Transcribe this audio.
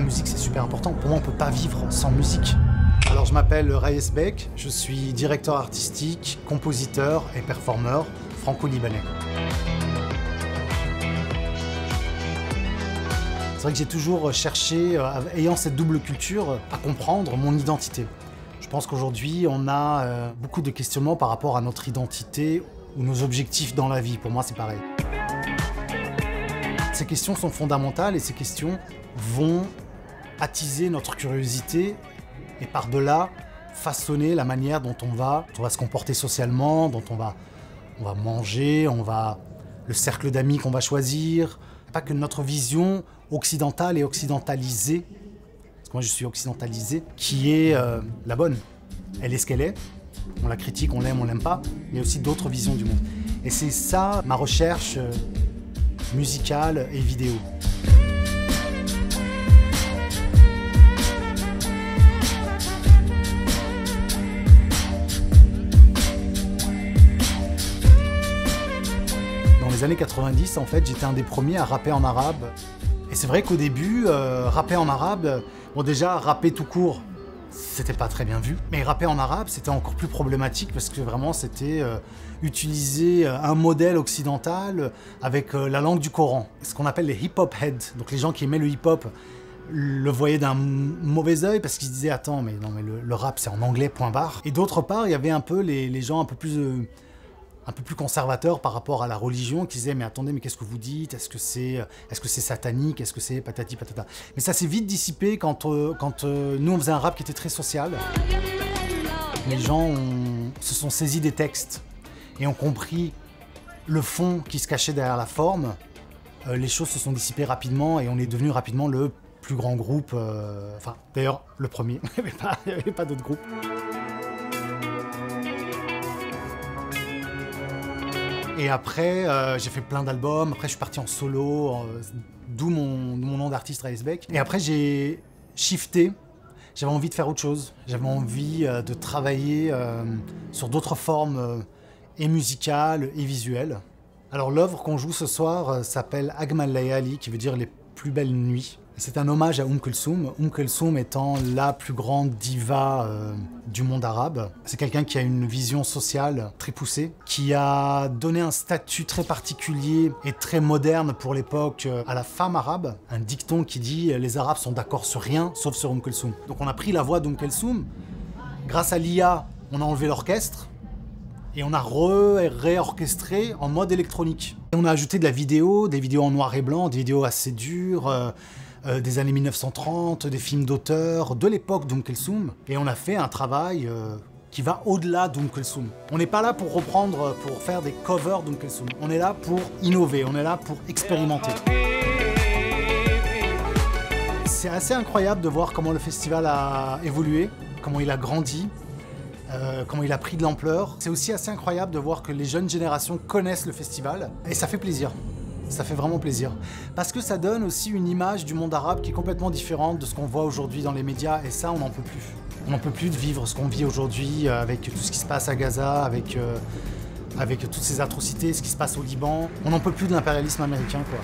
musique c'est super important. Pour moi on peut pas vivre sans musique. Alors je m'appelle Raïs Bek, je suis directeur artistique, compositeur et performeur franco-libanais. C'est vrai que j'ai toujours cherché, ayant cette double culture, à comprendre mon identité. Je pense qu'aujourd'hui on a beaucoup de questionnements par rapport à notre identité ou nos objectifs dans la vie. Pour moi c'est pareil. Ces questions sont fondamentales et ces questions vont attiser notre curiosité et par-delà façonner la manière dont on va se comporter socialement, dont on va manger, le cercle d'amis qu'on va choisir. Pas que notre vision occidentale et occidentalisée, parce que moi je suis occidentalisé, qui est la bonne. Elle est ce qu'elle est, on la critique, on l'aime pas, mais il y a aussi d'autres visions du monde. Et c'est ça ma recherche musicale et vidéo. Dans les années 90, en fait, j'étais un des premiers à rapper en arabe. Et c'est vrai qu'au début, rapper en arabe, bon déjà, rapper tout court, c'était pas très bien vu. Mais rapper en arabe, c'était encore plus problématique parce que vraiment, c'était utiliser un modèle occidental avec la langue du Coran. Ce qu'on appelle les hip-hop heads. Donc les gens qui aimaient le hip-hop le voyaient d'un mauvais œil parce qu'ils se disaient « Attends, mais non, mais le rap, c'est en anglais, point barre ». Et d'autre part, il y avait un peu les gens un peu plus conservateurs par rapport à la religion, qui disaient « Mais attendez, mais qu'est-ce que vous dites? Est-ce que c'est satanique? Est-ce que c'est patati patata ?» Mais ça s'est vite dissipé quand nous, on faisait un rap qui était très social. Les gens se sont saisis des textes et ont compris le fond qui se cachait derrière la forme. Les choses se sont dissipées rapidement et on est devenu rapidement le plus grand groupe, enfin d'ailleurs le premier, il n'y avait pas d'autres groupes. Et après, j'ai fait plein d'albums, après je suis parti en solo, d'où mon nom d'artiste Raïs Bek. Et après j'ai shifté, j'avais envie de faire autre chose. J'avais envie de travailler sur d'autres formes et musicales et visuelles. Alors l'œuvre qu'on joue ce soir s'appelle Agmal Layali, qui veut dire les plus belles nuits. C'est un hommage à Kulthum Kulthum étant la plus grande diva du monde arabe. C'est quelqu'un qui a une vision sociale très poussée, qui a donné un statut très particulier et très moderne pour l'époque à la femme arabe. Un dicton qui dit « Les Arabes sont d'accord sur rien, sauf sur Kulthum ». Donc on a pris la voix Kulthum. Grâce à l'IA, on a enlevé l'orchestre et on a réorchestré en mode électronique. Et on a ajouté de la vidéo, des vidéos en noir et blanc, des vidéos assez dures, des années 1930, des films d'auteur, de l'époque Kulthum. Et on a fait un travail qui va au-delà Kulthum. On n'est pas là pour reprendre, pour faire des covers Kulthum. On est là pour innover, on est là pour expérimenter. C'est assez incroyable de voir comment le festival a évolué, comment il a grandi, comment il a pris de l'ampleur. C'est aussi assez incroyable de voir que les jeunes générations connaissent le festival et ça fait plaisir. Ça fait vraiment plaisir. Parce que ça donne aussi une image du monde arabe qui est complètement différente de ce qu'on voit aujourd'hui dans les médias et ça, on n'en peut plus. On n'en peut plus de vivre ce qu'on vit aujourd'hui avec tout ce qui se passe à Gaza, avec toutes ces atrocités, ce qui se passe au Liban. On n'en peut plus de l'impérialisme américain, quoi.